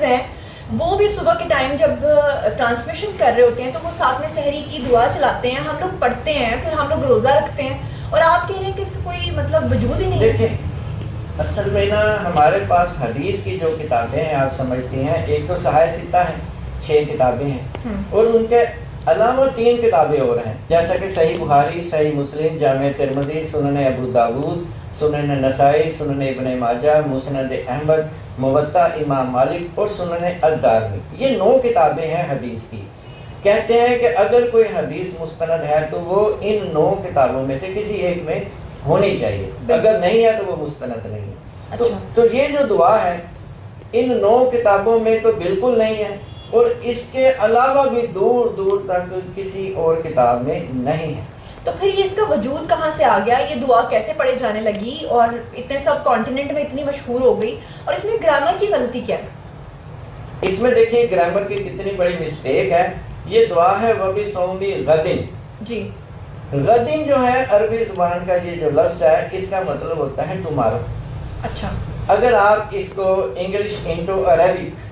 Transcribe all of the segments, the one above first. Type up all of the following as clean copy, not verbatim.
Professors ہیں وہ بھی صبح کے ٹائم جب ٹرانسمیشن کر رہے ہوتے ہیں تو وہ ساتھ میں سحری کی دعا چلاتے ہیں, ہم لوگ پڑھتے ہیں, پھر ہم لوگ روزہ رکھتے ہیں, اور آپ کہہ رہے ہیں کہ اس کا کوئی مطلب وجود ہی نہیں. دیکھیں اصل میں نا ہمارے پاس حدیث کی جو کتابیں ہیں آپ سمجھتی ہیں, ایک تو صحیح ستہ ہیں 6 کتابیں ہیں, اور ان کے علاوہ 3 کتابیں اور ہیں, جیسا کہ صحیح بخاری, صحیح مسلم, جامع ترمذی, سنن ابو داود, سنن نسائی, سنن ابن ماجہ, مسند احمد, موطا امام مالک اور سنن الدارمی. یہ 9 کتابیں ہیں حدیث کی. کہتے ہیں کہ اگر کوئی حدیث مستند ہے تو وہ ان 9 کتابوں میں سے کسی ایک میں ہونی چاہیے, اگر نہیں ہے تو وہ مستند نہیں ہے. تو یہ جو دعا ہے ان 9 کتابوں میں تو بالکل نہیں ہے, اور اس کے علاوہ بھی دور دور تک کسی اور کتاب میں نہیں ہے. تو پھر یہ اس کا وجود کہاں سے آ گیا, یہ دعا کیسے پڑھے جانے لگی اور اتنے سب کانٹیننٹ میں اتنی مشہور ہو گئی, اور اس میں گرامر کی غلطی کیا ہے؟ اس میں دیکھیے گرامر کی کتنی بڑی مسٹیک ہے. یہ دعا ہے وَبِصَوْمِ غَدٍ. جی غدن جو ہے عربی زبان کا یہ جو لفظ ہے اس کا مطلب ہوتا ہے ٹمارو. اچھا, اگر آپ اس کو انگلش انٹو عربک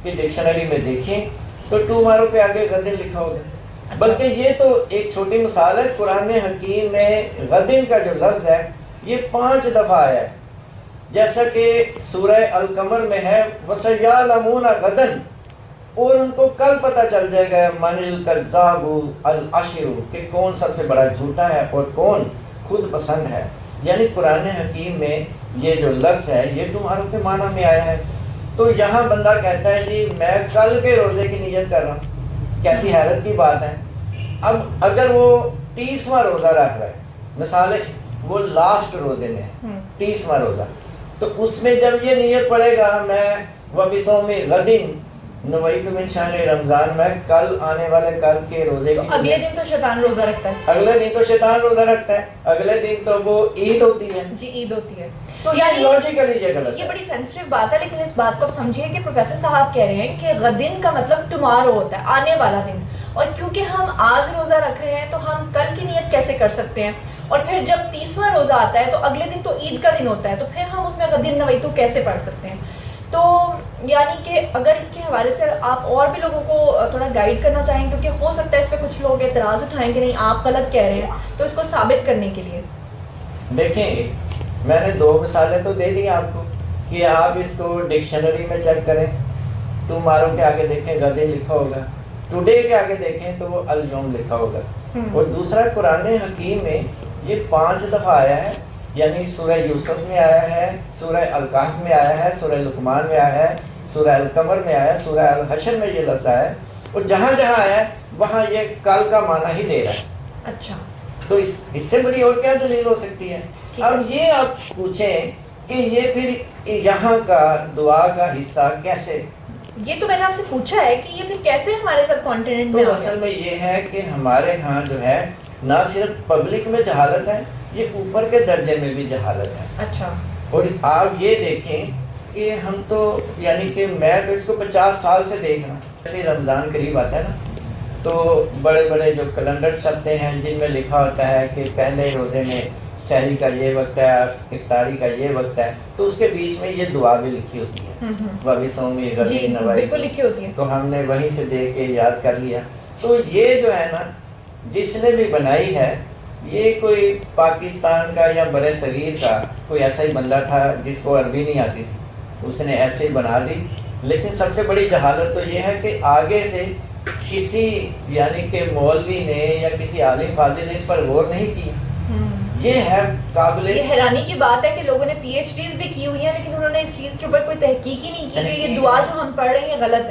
کی ڈکشنری میں دیکھیں تو ٹمارو پہ آگے غدن لکھا ہوگا. بلکہ یہ تو ایک چھوٹی مثال ہے, قرآن حکیم میں غدن کا جو لفظ ہے یہ 5 دفعہ آیا ہے. جیسا کہ سورہ القمر میں ہے وَسَيَعْلَمُونَ غَدًا, اور ان کو کل پتہ چل جائے گا من الکذاب الاشر, کہ کون سب سے بڑا جھوٹا ہے اور کون خود پسند ہے. یعنی قرآن حکیم میں یہ جو لفظ ہے یہ تمہاروں کے معنی میں آیا ہے. تو یہاں بندہ کہتا ہے جی میں کل کے روزے کی نیت کر رہا ہوں, کیسی حیرت کی بات ہے. اب اگر وہ 30واں روزہ رکھ رہا ہے, مثال وہ لاسٹ روزے میں ہے 30واں روزہ, تو اس میں جب یہ نیت پڑے گا میں وَبِصَوْمِ غَدٍ نویت من شہر رمضان, میں کل آنے والے کل کے روزے کی, اگلے دن تو شیطان روزہ رکھتا ہے, اگلے دن تو شیطان روزہ رکھتا ہے, اگلے دن تو وہ عید ہوتی ہے. جی عید ہوتی ہے. تو یہ لاجیکلی یہ غلط ہے. یہ بڑی سینسٹیو بات ہے, لیکن اس بات کو آپ سمجھیے کہ پروفیسر صاحب کہہ رہے ہیں کہ غدن کا مطلب ٹمارو ہوتا ہے, آنے والا دن, اور کیونکہ ہم آج روزہ رکھ رہے ہیں تو ہم کل کی نیت کیسے کر سکتے ہیں, اور پھر جب 30واں روزہ آتا ہے تو اگلے دن تو عید کا دن ہوتا ہے, تو پھر ہم اس میں غدن نویتو کیسے پڑھ سکتے ہیں. تو یعنی کہ اگر اس کے حوالے سے آپ اور بھی لوگوں کو تھوڑا گائیڈ کرنا چاہیں, کیونکہ ہو سکتا ہے اس پہ کچھ لوگ اعتراض اٹھائیں کہ نہیں آپ غلط کہہ رہے ہیں, تو اس کو ثابت کرنے کے لیے دیکھیں میں نے 2 مثالیں تو دے دی آپ کو کہ آپ اس کو ڈکشنری میں چیک کریں, تمہاروں کے آگے دیکھیں غدن لکھا ہوگا, ٹوڈے کے آگے دیکھیں تو وہ اليوم لکھا ہوگا. اور دوسرا قرآن حکیم میں یہ 5 دفعہ آیا ہے, یعنی سورہ یوسف میں آیا ہے, سورہ الکہف میں آیا ہے, سورہ لقمان میں آیا ہے, سورہ القمر میں آیا ہے, سورہ الحشر میں یہ لفظ آیا ہے, اور جہاں جہاں آیا ہے وہاں یہ کل کا معنی ہی دے رہا ہے. اچھا, تو اس سے بڑی اور کیا دلیل ہو سکتی ہے. اب یہ آپ پوچھیں کہ یہ پھر یہاں کا دعا کا حصہ کیسے, یہ تو میں نے آپ سے پوچھا ہے کہ یہ پھر کیسے ہمارے ساتھ کانٹیننٹ میں تو اصل میں یہ ہے کہ ہمارے ہاں جو ہے نہ صرف پبلک میں جہالت ہے, یہ اوپر کے درجے میں بھی جہالت ہے. اچھا, اور آپ یہ دیکھیں کہ ہم تو یعنی کہ میں تو اس کو 50 سال سے دیکھ رہا ہوں. جیسے رمضان قریب آتا ہے نا تو بڑے بڑے جو کیلنڈر چھپتے ہیں جن میں لکھا ہوتا ہے کہ پہلے روزے میں سحری کا یہ وقت ہے, افطاری کا یہ وقت ہے, تو اس کے بیچ میں یہ دعا بھی لکھی ہوتی ہے وَبِصَوْمِ غَدٍ نویت, بالکل لکھی ہوتی ہے. تو ہم نے وہیں سے دیکھ کے یاد کر لیا. تو یہ جو ہے نا جس نے بھی بنائی ہے یہ کوئی پاکستان کا یا برِ صغیر کا کوئی ایسا ہی بندہ تھا جس کو عربی نہیں آتی تھی, اس نے ایسے ہی بنا دی. لیکن سب سے بڑی جہالت تو یہ ہے کہ آگے سے کسی یعنی کہ مولوی نے یا کسی عالم فاضل نے اس پر غور نہیں کیا. یہ ہے قابل, یہ حیرانی کی بات ہے کہ لوگوں نے پی ایچ ڈیز بھی کی ہوئی ہیں لیکن انہوں نے اس چیز کے اوپر کوئی تحقیق ہی نہیں کی کہ یہ دعا جو ہم پڑھ رہے ہیں غلط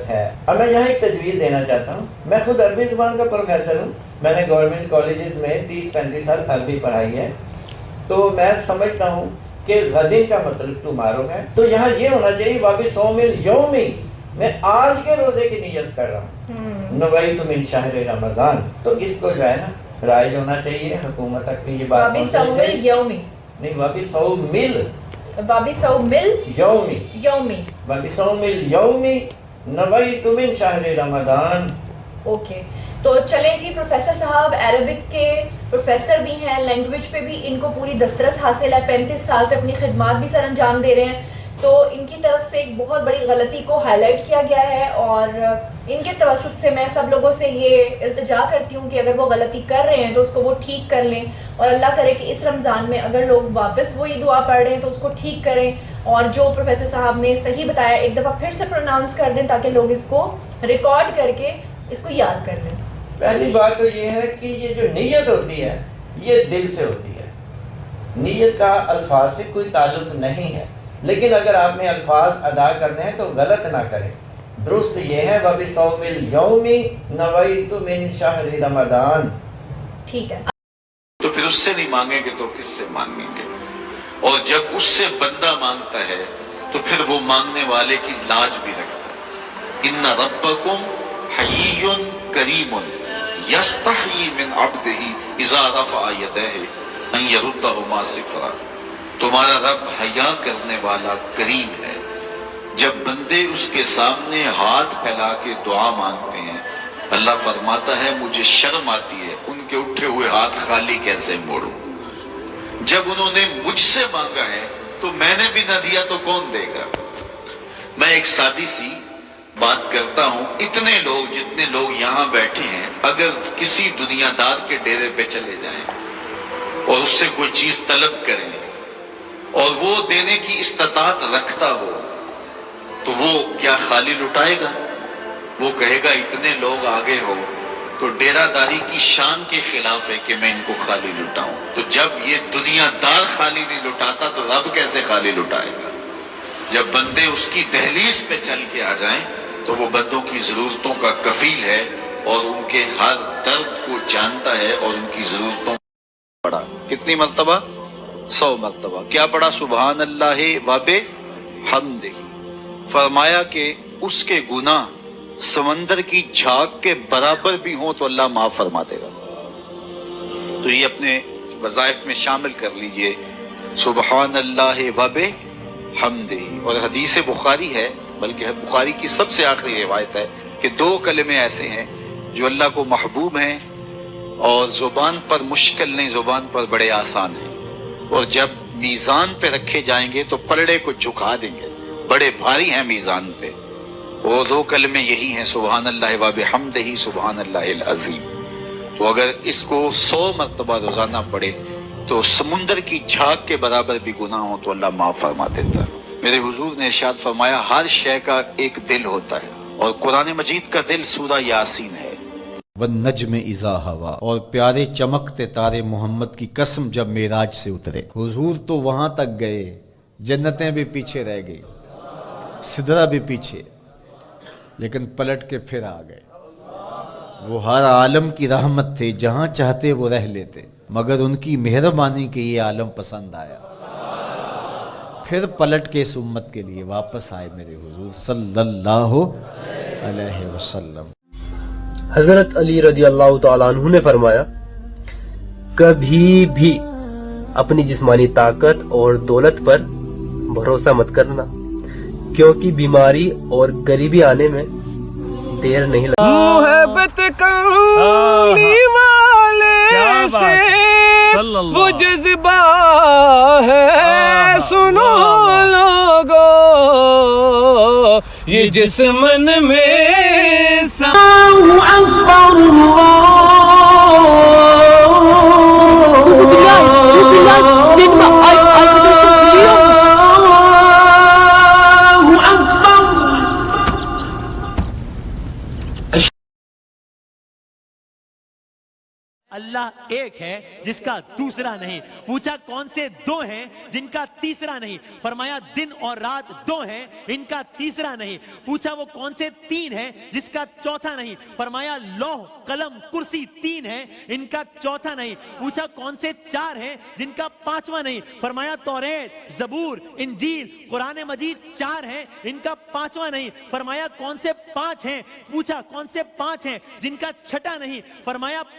ہے. اب میں یہاں ایک تجویز دینا چاہتا ہوں. میں خود عربی زبان کا پروفیسر ہوں, میں نے گورنمنٹ کالجز میں 30-35 سال عربی پڑھائی ہے, تو میں سمجھتا ہوں کہ غدن کا مطلب ٹمارو ہے. تو یہاں یہ ہونا چاہیے وَبِصَوْمِ الْيَوْمِ, میں آج کے روزے کی نیت کر رہا ہوں, نویت من شہر رمضان. تو اس کو جو ہے نا رائج ہونا چاہیے, حکومت تک بھی یہ بات وَبِصَوْمِ الْيَوْمِ, نہیں وَبِصَوْمِ الْيَوْمِ, وَبِصَوْمِ الْيَوْمِ نویت من شہر رمضان. اوکے, تو چلیں جی پروفیسر صاحب عربک کے پروفیسر بھی ہیں, لینگویج پہ بھی ان کو پوری دسترس حاصل ہے, 35 سال سے اپنی خدمات بھی سر انجام دے رہے ہیں, تو ان کی طرف سے ایک بہت بڑی غلطی کو ہائی لائٹ کیا گیا ہے، اور ان کے توسط سے میں سب لوگوں سے یہ التجا کرتی ہوں کہ اگر وہ غلطی کر رہے ہیں تو اس کو وہ ٹھیک کر لیں، اور اللہ کرے کہ اس رمضان میں اگر لوگ واپس وہی دعا پڑھ رہے ہیں تو اس کو ٹھیک کریں، اور جو پروفیسر صاحب نے صحیح بتایا ایک دفعہ پھر سے پروناؤنس کر دیں تاکہ لوگ اس کو ریکارڈ کر کے اس کو یاد کر لیں۔ پہلی بات تو یہ ہے کہ یہ جو نیت ہوتی ہے یہ دل سے ہوتی ہے، نیت کا الفاظ سے کوئی تعلق نہیں ہے، لیکن اگر آپ نے الفاظ ادا کرنے ہیں تو غلط نہ کریں۔ درست یہ ہے وَبِصَوْمِ الْيَوْمِ نَوَيْتُ مِنْ شَهْرِ رمضان۔ ٹھیک ہے، تو پھر اس سے نہیں مانگیں گے تو کس سے مانگیں گے؟ اور جب اس سے بندہ مانگتا ہے تو پھر وہ مانگنے والے کی لاج بھی رکھتا ہے۔ ان ربکم حیی کریم یستحیی من عبدہ اذا رفع یدیہ ان یردہما صفرا۔ تمہارا رب حیا کرنے والا کریم ہے، جب بندے اس کے سامنے ہاتھ پھیلا کے دعا مانگتے ہیں اللہ فرماتا ہے مجھے شرم آتی ہے ان کے اٹھے ہوئے ہاتھ خالی کیسے موڑوں۔ جب انہوں نے مجھ سے مانگا ہے تو میں نے بھی نہ دیا تو کون دے گا؟ میں ایک سادی سی بات کرتا ہوں، اتنے لوگ جتنے لوگ یہاں بیٹھے ہیں اگر کسی دنیا دار کے ڈیرے پہ چلے جائیں اور اس سے کوئی چیز طلب کریں اور وہ دینے کی استطاعت رکھتا ہو تو وہ کیا خالی لٹائے گا؟ وہ کہے گا اتنے لوگ آگے ہو تو ڈیرہ داری کی شان کے خلاف ہے کہ میں ان کو خالی لٹاؤں۔ تو جب یہ دنیا دار خالی نہیں لٹاتا تو رب کیسے خالی لٹائے گا؟ جب بندے اس کی دہلیز پہ چل کے آ جائیں تو وہ بندوں کی ضرورتوں کا کفیل ہے اور ان کے ہر درد کو جانتا ہے اور ان کی ضرورتوں پڑھا کتنی مرتبہ؟ 100 مرتبہ۔ کیا پڑھا؟ سبحان اللہ و بحمدہ۔ فرمایا کہ اس کے گناہ سمندر کی جھاگ کے برابر بھی ہوں تو اللہ معاف فرما دے گا۔ تو یہ اپنے وظائف میں شامل کر لیجئے، سبحان اللہ و بحمدہ۔ اور حدیث بخاری ہے، بلکہ بخاری کی سب سے آخری روایت ہے کہ 2 کلمے ایسے ہیں جو اللہ کو محبوب ہیں اور زبان پر مشکل نہیں، زبان پر بڑے آسان ہیں، اور جب میزان پہ رکھے جائیں گے تو پلڑے کو جھکا دیں گے، بڑے بھاری ہیں میزان پہ۔ وہ 2 کلمے یہی ہیں، سبحان اللہ و بحمدہ، سبحان اللہ العظیم۔ تو اگر اس کو 100 مرتبہ روزانہ پڑھے تو سمندر کی جھاگ کے برابر بھی گناہ ہو تو اللہ معاف فرما دیتا ہے۔ میرے حضور نے ارشاد فرمایا ہر شے کا ایک دل ہوتا ہے، اور قرآن مجید کا دل سورہ یاسین ہے۔ والنجم اذا ہوا، اور پیارے چمکتے تارے محمد کی قسم جب معراج سے اترے۔ حضور تو وہاں تک گئے، جنتیں بھی پیچھے رہ گئی، سدرہ بھی پیچھے، لیکن پلٹ کے پھر آ گئے۔ وہ ہر عالم کی رحمت تھے، جہاں چاہتے وہ رہ لیتے، مگر ان کی مہربانی کے یہ عالم پسند آیا۔ پھر پلٹ کے اس امت کے لیے واپس آئے میرے حضور صلی اللہ علیہ وسلم۔ حضرت علی رضی اللہ تعالیٰ عنہ نے فرمایا کبھی بھی اپنی جسمانی طاقت اور دولت پر بھروسہ مت کرنا، کیونکہ بیماری اور غریبی آنے میں دیر نہیں لگتی۔ محبت کرنے والے سے وہ جذبہ ہے، سنو لوگو یہ جسمن میں اللہ ایک ہے جس کا دوسرا نہیں۔ پوچھا کون سے 2 ہیں جن کا تیسرا نہیں؟ فرمایا دن اور رات 2 ہیں، ان کا تیسرا نہیں۔ پوچھا وہ کون سے 3 ہیں جس کا چوتھا نہیں؟ فرمایا لوح قلم کرسی 3 ہیں، ان کا چوتھا نہیں۔ پوچھا کون سے 4 ہیں جن کا 5واں نہیں؟ فرمایا توریت، زبور، انجیل، قرآن مجید 4 ہیں، ان کا 5واں نہیں۔ فرمایا کون سے 5 ہیں؟ پوچھا کون سے 5 ہیں جن کا 6واں نہیں؟ فرمایا